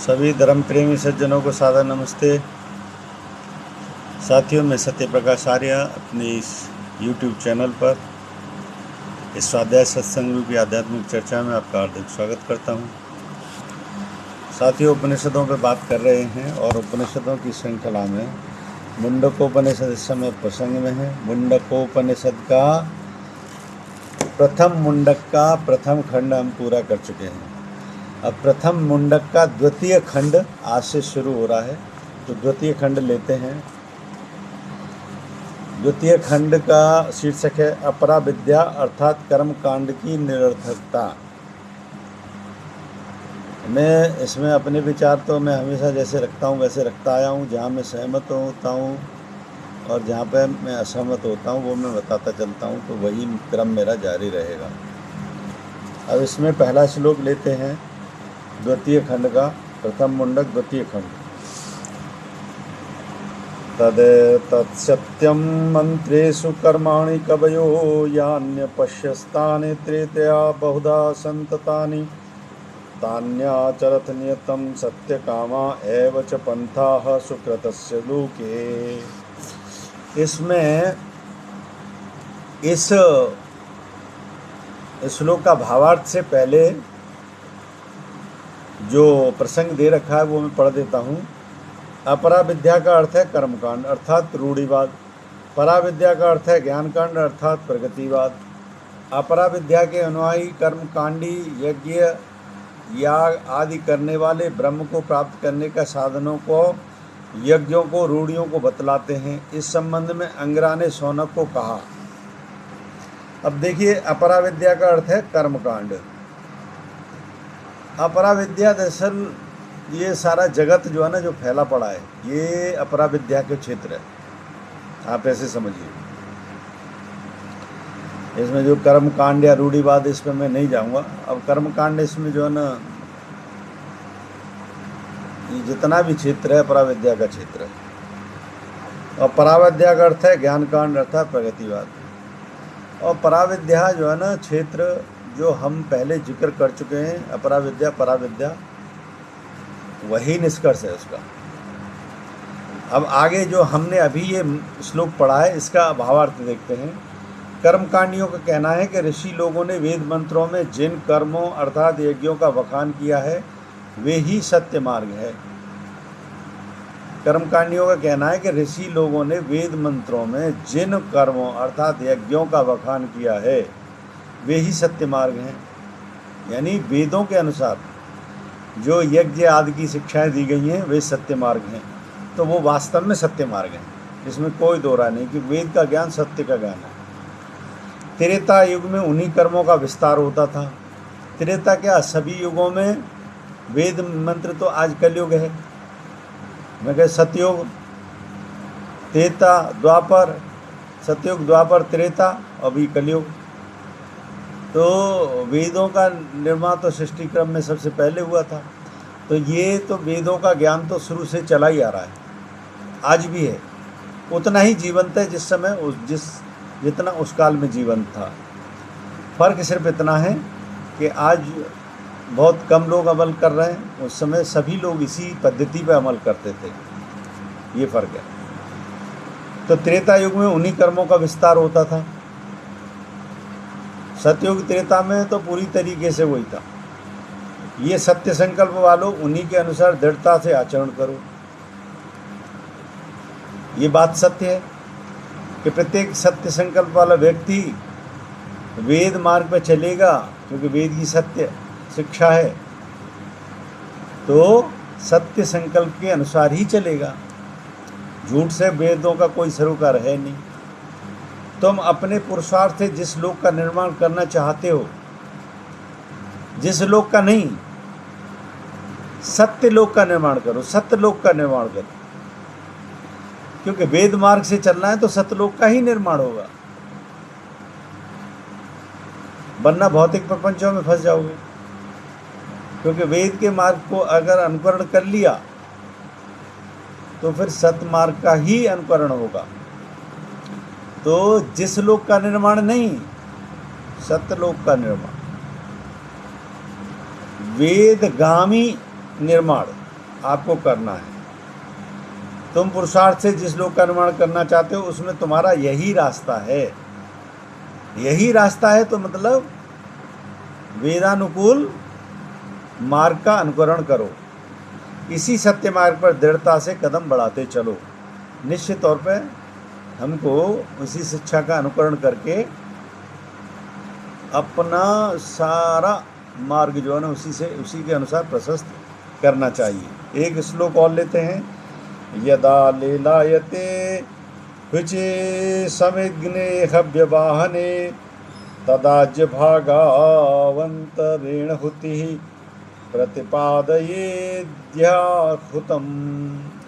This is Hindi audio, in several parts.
सभी धर्म प्रेमी सज्जनों को सादर नमस्ते। साथियों, मैं सत्य प्रकाश आर्य अपने इस YouTube चैनल पर इस स्वाध्याय सत्संग रूपी आध्यात्मिक चर्चा में आपका हार्दिक स्वागत करता हूं। साथियों, उपनिषदों पर बात कर रहे हैं और उपनिषदों की श्रृंखला में मुंडकोपनिषद इस समय प्रसंग में है। मुंडकोपनिषद का प्रथम खंड हम पूरा कर चुके हैं। अब प्रथम मुंडक का द्वितीय खंड आज से शुरू हो रहा है, तो द्वितीय खंड लेते हैं। द्वितीय खंड का शीर्षक है अपरा विद्या अर्थात कर्म कांड की निरर्थकता। मैं इसमें अपने विचार तो मैं हमेशा जैसे रखता हूँ वैसे रखता आया हूँ। जहाँ मैं सहमत होता हूँ और जहाँ पे मैं असहमत होता हूँ वो मैं बताता चलता हूँ, तो वही क्रम मेरा जारी रहेगा। अब इसमें पहला श्लोक लेते हैं द्वितीय खंड का, प्रथम मुंडक द्वितीय खंड। तत्सत्यम मंत्रेषु कर्माणि कवयो यान्यपश्यस्तानि त्रेतया बहुधा संततानि तान्याचरत नियतं सत्यकामा एव च पंथाः सुकृतस्य लोके। इसमें इस श्लोक का भावार्थ से पहले जो प्रसंग दे रखा है वो मैं पढ़ देता हूँ। अपरा विद्या का अर्थ है कर्मकांड अर्थात रूढ़िवाद। परा विद्या का अर्थ है ज्ञानकांड अर्थात प्रगतिवाद। अपरा विद्या के अनुयायी कर्मकांडी यज्ञ याग आदि करने वाले ब्रह्म को प्राप्त करने का साधनों को, यज्ञों को, रूढ़ियों को बतलाते हैं। इस संबंध में अंगिरा ने शौनक को कहा। अब देखिए, अपरा विद्या का अर्थ है कर्मकांड। अपरा विद्या दरअसल ये सारा जगत जो है ना, जो फैला पड़ा है, ये अपरा विद्या के क्षेत्र है। आप ऐसे समझिए। इसमें जो कर्म कांड या रूढ़िवाद, इसमें मैं नहीं जाऊंगा। अब कर्म कांड इसमें जो है ना, ये जितना भी क्षेत्र है अपरा विद्या का क्षेत्र है। और पराविद्या का अर्थ है ज्ञान कांड अर्थात प्रगतिवाद। और पराविद्या जो है ना क्षेत्र, जो हम पहले जिक्र कर चुके हैं, अपरा विद्या पराविद्या, वही निष्कर्ष है उसका। अब आगे जो हमने अभी ये श्लोक पढ़ा है, इसका भावार्थ देखते हैं। कर्मकांडियों का कहना है कि ऋषि लोगों ने वेद मंत्रों में जिन कर्मों अर्थात यज्ञों का बखान किया है वे ही सत्य मार्ग है। कर्मकांडियों का कहना है कि ऋषि लोगों ने वेद मंत्रों में जिन कर्मों अर्थात यज्ञों का बखान किया है वे ही सत्य मार्ग हैं। यानी वेदों के अनुसार जो यज्ञ आदि की शिक्षाएं दी गई हैं वे सत्य मार्ग हैं। तो वो वास्तव में सत्य मार्ग हैं, इसमें कोई दो राय नहीं कि वेद का ज्ञान सत्य का ज्ञान है। त्रेता युग में उन्हीं कर्मों का विस्तार होता था। त्रेता क्या, सभी युगों में वेद मंत्र तो आज कलयुग है। मैं कह सतयुग, त्रेता, द्वापर, सतयुग, द्वापर, त्रेता, अभी कलयुग। तो वेदों का निर्माण तो सृष्टि क्रम में सबसे पहले हुआ था। तो ये तो वेदों का ज्ञान तो शुरू से चला ही आ रहा है, आज भी है। उतना ही जीवंत है जिस समय जितना उस काल में जीवंत था। फ़र्क सिर्फ इतना है कि आज बहुत कम लोग अमल कर रहे हैं, उस समय सभी लोग इसी पद्धति पर अमल करते थे। ये फ़र्क है। तो त्रेता युग में उन्हीं कर्मों का विस्तार होता था। सतयुग त्रेता में तो पूरी तरीके से वही था। ये सत्य संकल्प वालों, उन्हीं के अनुसार दृढ़ता से आचरण करो। ये बात सत्य है कि प्रत्येक सत्य संकल्प वाला व्यक्ति वेद मार्ग पर चलेगा, क्योंकि वेद की सत्य शिक्षा है, तो सत्य संकल्प के अनुसार ही चलेगा। झूठ से वेदों का कोई सरोकार है नहीं। तुम अपने पुरुषार्थ से जिस लोक का निर्माण करना चाहते हो, जिस लोक का नहीं, सत्य लोक का निर्माण करो, सत्य लोक का निर्माण करो। क्योंकि वेद मार्ग से चलना है तो सत्यलोक का ही निर्माण होगा, वरना भौतिक प्रपंचों में फंस जाओगे। क्योंकि वेद के मार्ग को अगर अनुकरण कर लिया तो फिर सत्य मार्ग का ही अनुकरण होगा। तो जिस लोक का निर्माण नहीं, सत्यलोक का निर्माण, वेदगामी निर्माण, आपको करना है। तुम पुरुषार्थ से जिस लोक का निर्माण करना चाहते हो उसमें तुम्हारा यही रास्ता है, यही रास्ता है। तो मतलब वेदानुकूल मार्ग का अनुकरण करो, इसी सत्य मार्ग पर दृढ़ता से कदम बढ़ाते चलो। निश्चित तौर पे हमको उसी शिक्षा का अनुकरण करके अपना सारा मार्ग जो है ना उसी के अनुसार प्रशस्त करना चाहिए। एक श्लोक और लेते हैं। यदा लीलायते हुचे समिग्ने हव्यवाहने तदाज्य भागावंतरेण हुति प्रतिपादयेद्याहुतम।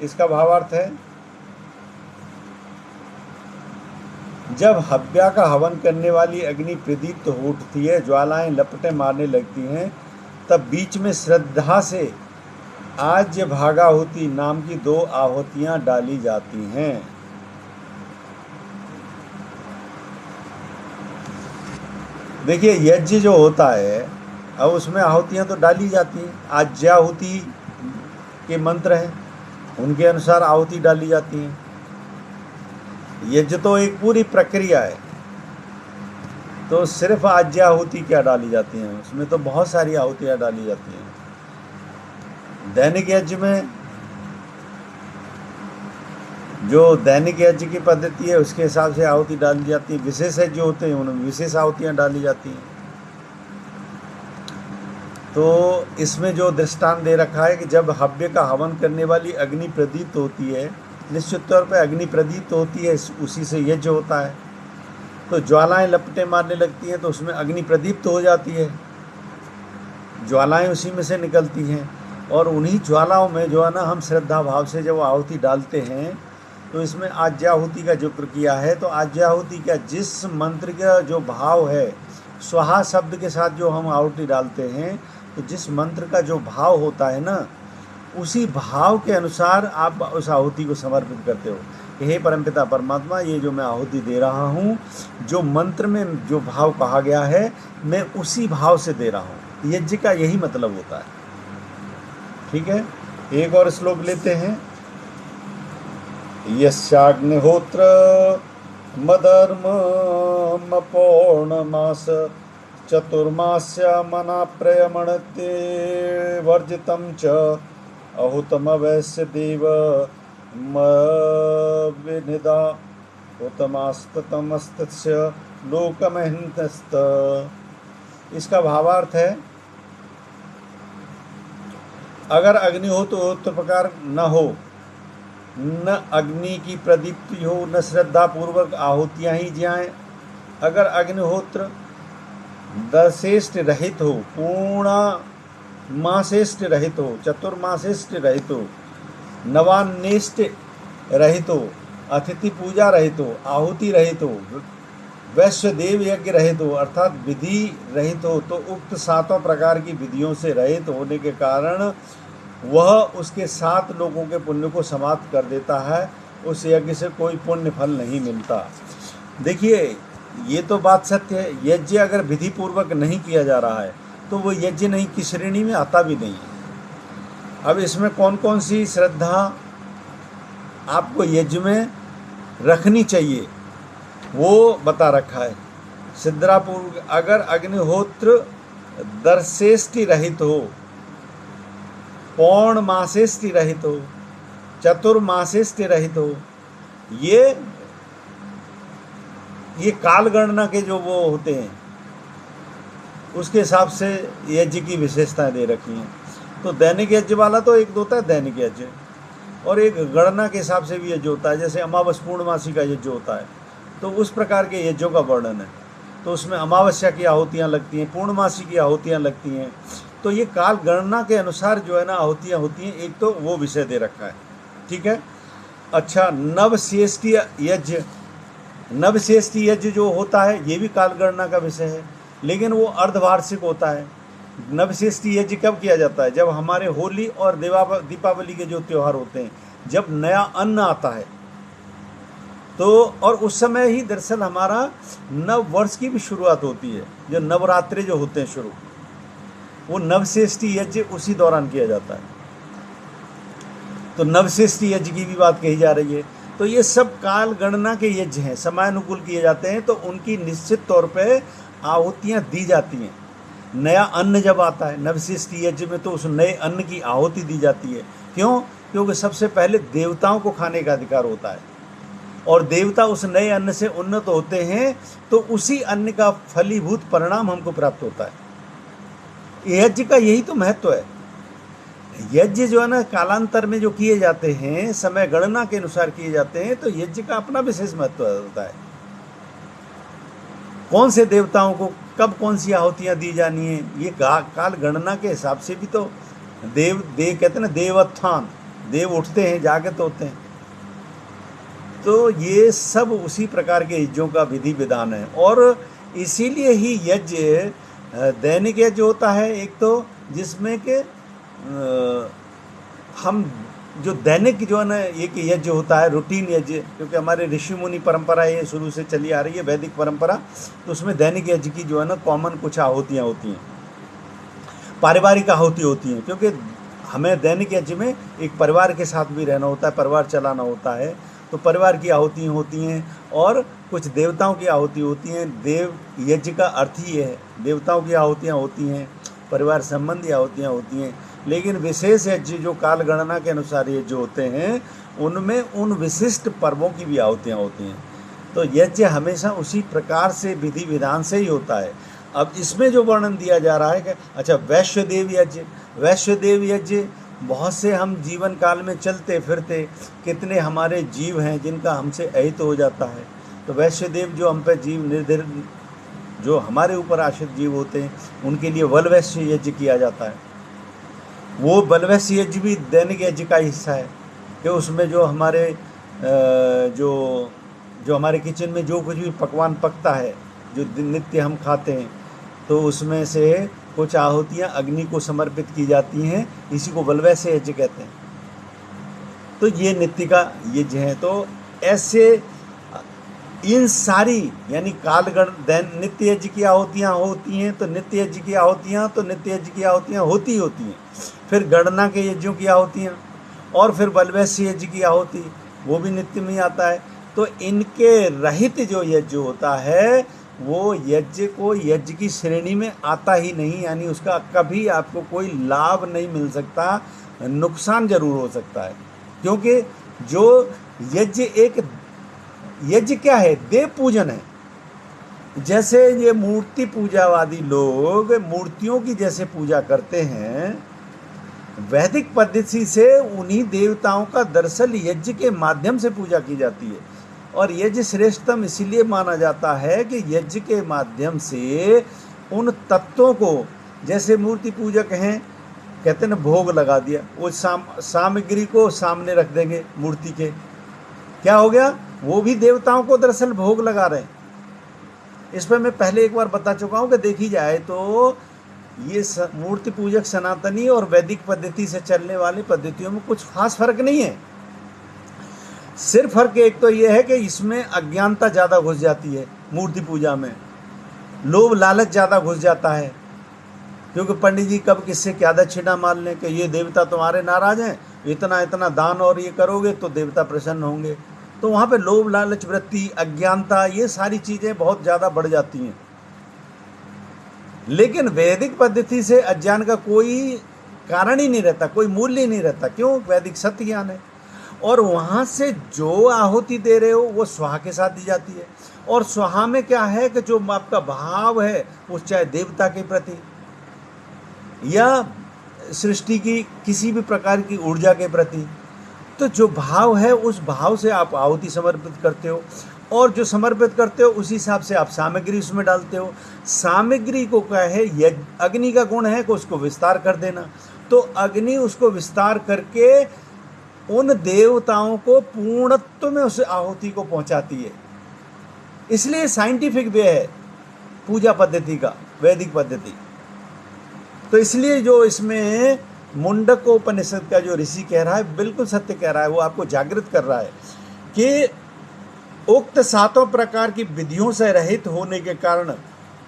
इसका भावार्थ है, जब हव्या का हवन करने वाली अग्नि प्रदीप्त हो उठती है, ज्वालाएं लपटें मारने लगती हैं, तब बीच में श्रद्धा से आज्य भागाहुति नाम की 2 आहुतियां डाली जाती हैं। देखिए यज्ञ जो होता है, अब उसमें आहुतियां तो डाली जाती हैं। आज्याहुति के मंत्र हैं, उनके अनुसार आहुति डाली जाती हैं। यज्ञ तो एक पूरी प्रक्रिया है, तो सिर्फ आज्याहुति क्या डाली जाती हैं, उसमें तो बहुत सारी आहुतियाँ डाली जाती हैं। दैनिक यज्ञ में जो दैनिक यज्ञ की पद्धति है उसके हिसाब से आहुति डाली जाती है। विशेष यज्ञ होते हैं उनमें विशेष आहुतियाँ डाली जाती हैं। तो इसमें जो दृष्टांत दे रखा है कि जब हव्य का हवन करने वाली अग्नि प्रदीप्त होती है, निश्चित तौर पर अग्नि प्रदीप्त होती है, उसी से यज्ञ होता है। तो ज्वालाएं लपटें मारने लगती हैं तो उसमें अग्नि प्रदीप्त हो जाती है, ज्वालाएं उसी में से निकलती हैं। और उन्हीं ज्वालाओं में जो है ना हम श्रद्धा भाव से जब आहुति डालते हैं, तो इसमें आज्याहुति का जिक्र किया है। तो आज्याहुति क्या, जिस मंत्र का जो भाव है, स्वाहा शब्द के साथ जो हम आहुति डालते हैं, तो जिस मंत्र का जो भाव होता है ना, उसी भाव के अनुसार आप उस आहुति को समर्पित करते हो कि हे परमपिता परमात्मा, ये जो मैं आहुति दे रहा हूँ, जो मंत्र में जो भाव कहा गया है, मैं उसी भाव से दे रहा हूँ। यज्ञ का यही मतलब होता है। ठीक है, एक और श्लोक लेते हैं। यस्याग्निहोत्र मदर्म पौर्णमास चतुर्मास्य मना प्रयमणते वर्जितं च अहुतमवैश्य देव विनिदा उत्तमास्तमस्तस्य लोकमहिंतस्त। इसका भावार्थ है, अगर अग्निहोत्र प्रकार न हो, न अग्नि की प्रदीप्ति हो, न श्रद्धा पूर्वक आहुतियाँ ही जाएं, अगर अग्निहोत्र दशेष्ट रहित हो, पूर्णमासेष्ट रहित हो, चतुर्मासेष्ट रहित हो, नवान्नेष्ट रहित हो, अतिथि पूजा रहित हो, आहुति रहित हो, वैश्य देव यज्ञ रहित हो, अर्थात विधि रहित हो, तो उक्त 7 प्रकार की विधियों से रहित होने के कारण वह उसके 7 लोगों के पुण्य को समाप्त कर देता है। उस यज्ञ से कोई पुण्य फल नहीं मिलता। देखिए ये तो बात सत्य है, यज्ञ अगर विधि पूर्वक नहीं किया जा रहा है तो वो यज्ञ नहीं की श्रेणी में आता भी नहीं है। अब इसमें कौन कौन सी श्रद्धा आपको यज्ञ में रखनी चाहिए वो बता रखा है। सिद्धापूर्व अगर अग्निहोत्र दर्शेष्टि रहित हो, पौर्णमासेष्टि रहित हो, चतुर्मासेष्टि रहित हो, ये काल गणना के जो वो होते हैं उसके हिसाब से यज्ञ की विशेषताएं दे रखी हैं। तो दैनिक यज्ञ वाला तो एक होता है दैनिक यज्ञ, और एक गणना के हिसाब से भी यज्ञ होता है। जैसे अमावस पूर्णमासी का यज्ञ होता है, तो उस प्रकार के यज्ञों का वर्णन है। तो उसमें अमावस्या की आहुतियाँ लगती हैं, पूर्णमासी की आहुतियाँ लगती हैं। तो ये काल गणना के अनुसार जो है ना आहुतियाँ होती हैं। एक तो वो विषय दे रखा है। ठीक है। अच्छा, नवश्रेष्ठी यज्ञ, नवश्रेष्ठी यज्ञ जो होता है ये भी काल गणना का विषय है, लेकिन वो अर्धवार्षिक होता है। नवश्रेष्ठी यज्ञ कब किया जाता है? जब हमारे होली और दीपावली के जो त्यौहार होते हैं, जब नया अन्न आता है, तो और उस समय ही दरअसल हमारा नव वर्ष की भी शुरुआत होती है। जो नवरात्रि जो होते हैं शुरू, वो नवश्रेष्ठी यज्ञ उसी दौरान किया जाता है। तो नवशिष्ट यज्ञ की भी बात कही जा रही है। तो ये सब काल गणना के यज्ञ हैं, समयानुकूल किए जाते हैं, तो उनकी निश्चित तौर पे आहुतियाँ दी जाती हैं। नया अन्न जब आता है नवशिष्ट यज्ञ में, तो उस नए अन्न की आहुति दी जाती है। क्यों? क्योंकि सबसे पहले देवताओं को खाने का अधिकार होता है, और देवता उस नए अन्न से उन्नत होते हैं, तो उसी अन्न का फलीभूत परिणाम हमको प्राप्त होता है। यज्ञ का यही तो महत्व है। यज्ञ जो है ना, कालांतर में जो किए जाते हैं, समय गणना के अनुसार किए जाते हैं, तो यज्ञ का अपना विशेष महत्व होता है। कौन से देवताओं को कब कौन सी आहुतियाँ दी जानी है, ये काल गणना के हिसाब से भी तो देव कहते हैं ना, देवोत्थान, देव उठते हैं, जागृत होते हैं। तो ये सब उसी प्रकार के यज्ञों का विधि विधान है, और इसीलिए ही यज्ञ दैनिक यज्ञ होता है एक, तो जिसमें के हम जो दैनिक जो है ना एक यज्ञ होता है, रूटीन यज्ञ, क्योंकि हमारे ऋषि मुनि परंपरा ये शुरू से चली आ रही है, वैदिक परंपरा, तो उसमें दैनिक यज्ञ की जो है ना कॉमन कुछ आहुतियाँ होती हैं, पारिवारिक आहुति होती हैं, क्योंकि हमें दैनिक यज्ञ में एक परिवार के साथ भी रहना होता है, परिवार चलाना होता है, तो परिवार की आहुतियाँ होती हैं, और कुछ देवताओं की आहुति होती हैं। देव यज्ञ का अर्थ ही है, देवताओं की आहुतियाँ होती हैं, परिवार संबंधी आहुतियाँ होती हैं। लेकिन विशेष यज्ञ जो काल गणना के अनुसार यज्ञ होते हैं, उनमें उन विशिष्ट पर्वों की भी आहुतियाँ होती हैं। तो यज्ञ हमेशा उसी प्रकार से विधि विधान से ही होता है। अब इसमें जो वर्णन दिया जा रहा है कि अच्छा वैश्वदेव यज्ञ, वैश्वदेव यज्ञ, बहुत से हम जीवन काल में चलते फिरते कितने हमारे जीव हैं जिनका हमसे अहित हो जाता है, तो वैश्वदेव जो हम पे जीव निर्धर, जो हमारे ऊपर आश्रित जीव होते हैं, उनके लिए बलवैश्य यज्ञ किया जाता है। वो बलवैश्य यज्ञ भी दैनिक यज्ञ का हिस्सा है, कि उसमें जो हमारे जो हमारे किचन में जो कुछ भी पकवान पकता है, जो नित्य हम खाते हैं, तो उसमें से कुछ आहुतियाँ अग्नि को समर्पित की जाती हैं, इसी को बलवैश्य यज्ञ कहते हैं। तो ये नित्य का यज्ञ है। तो ऐसे इन सारी यानी कालगण नित्य यज्ञ की आहुतियाँ होती हैं, तो नित्य यज्ञ की आहुतियाँ, तो नित्य यज्ञ की आहुतियाँ होती हैं। फिर गणना के यज्ञों की आहुतियाँ, और फिर बलवैश्य यज्ञ की आहुति, वो भी नित्य में आता है। तो इनके रहित जो यज्ञ होता है, वो यज्ञ को यज्ञ की श्रेणी में आता ही नहीं, यानी उसका कभी आपको कोई लाभ नहीं मिल सकता, नुकसान जरूर हो सकता है। क्योंकि जो यज्ञ क्या है? देव पूजन है। जैसे ये मूर्ति पूजावादी लोग मूर्तियों की जैसे पूजा करते हैं, वैदिक पद्धति से उन्हीं देवताओं का दरअसल यज्ञ के माध्यम से पूजा की जाती है। और यज्ञ श्रेष्ठतम इसीलिए माना जाता है कि यज्ञ के माध्यम से उन तत्वों को, जैसे मूर्ति पूजक हैं, कहते हैं ना भोग लगा दिया, वो सामग्री को सामने रख देंगे मूर्ति के, क्या हो गया? वो भी देवताओं को दरअसल भोग लगा रहे हैं। इस पर मैं पहले एक बार बता चुका हूँ कि देखी जाए तो ये मूर्ति पूजक सनातनी और वैदिक पद्धति से चलने वाली पद्धतियों में कुछ खास फर्क नहीं है। सिर्फ फर्क एक तो ये है कि इसमें अज्ञानता ज़्यादा घुस जाती है, मूर्ति पूजा में लोभ लालच ज़्यादा घुस जाता है, क्योंकि पंडित जी कब किससे क्या दक्षिणा मान लें कि ये देवता तुम्हारे नाराज हैं, इतना इतना दान और ये करोगे तो देवता प्रसन्न होंगे। तो वहाँ पे लोभ लालच वृत्ति, अज्ञानता, ये सारी चीज़ें बहुत ज़्यादा बढ़ जाती हैं। लेकिन वैदिक पद्धति से अज्ञान का कोई कारण ही नहीं रहता, कोई मूल्य ही नहीं रहता। क्यों? वैदिक सत्य ज्ञान है। और वहाँ से जो आहुति दे रहे हो वो स्वाहा के साथ दी जाती है। और स्वाहा में क्या है कि जो आपका भाव है, वो चाहे देवता के प्रति या सृष्टि की किसी भी प्रकार की ऊर्जा के प्रति, तो जो भाव है उस भाव से आप आहुति समर्पित करते हो, और जो समर्पित करते हो उसी हिसाब से आप सामग्री उसमें डालते हो। सामग्री को क्या है? अग्नि का गुण है कि उसको विस्तार कर देना। तो अग्नि उसको विस्तार करके उन देवताओं को पूर्णत्व में उस आहुति को पहुंचाती है। इसलिए साइंटिफिक वे है पूजा पद्धति का, वैदिक पद्धति। तो इसलिए जो इसमें मुंडकोपनिषद का जो ऋषि कह रहा है बिल्कुल सत्य कह रहा है। वो आपको जागृत कर रहा है कि उक्त सातों प्रकार की विधियों से रहित होने के कारण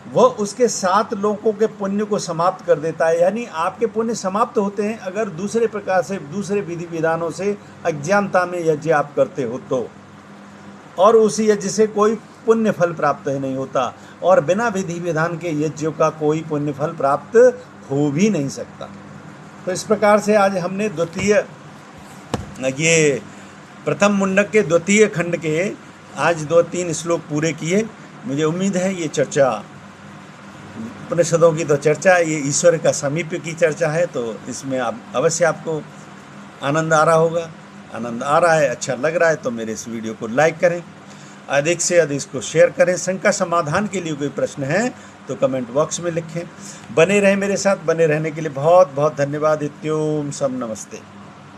वह उसके 7 लोगों के पुण्य को समाप्त कर देता है। यानी आपके पुण्य समाप्त होते हैं अगर दूसरे प्रकार से, दूसरे विधि विधानों से अज्ञानता में यज्ञ आप करते हो तो, और उसी यज्ञ से कोई पुण्य फल प्राप्त नहीं होता, और बिना विधि विधान के यज्ञों का कोई पुण्य फल प्राप्त हो भी नहीं सकता। तो इस प्रकार से आज हमने ये प्रथम मुंडक के द्वितीय खंड के आज 2-3 श्लोक पूरे किए। मुझे उम्मीद है ये चर्चा, उपनिषदों की तो चर्चा, ये ईश्वर का सामीप्य की चर्चा है, तो इसमें आप अवश्य आपको आनंद आ रहा होगा। आनंद आ रहा है, अच्छा लग रहा है तो मेरे इस वीडियो को लाइक करें, अधिक से अधिक इसको शेयर करें। शंका समाधान के लिए कोई प्रश्न है तो कमेंट बॉक्स में लिखें। बने रहें मेरे साथ, बने रहने के लिए बहुत बहुत धन्यवाद। इत्योम सब नमस्ते।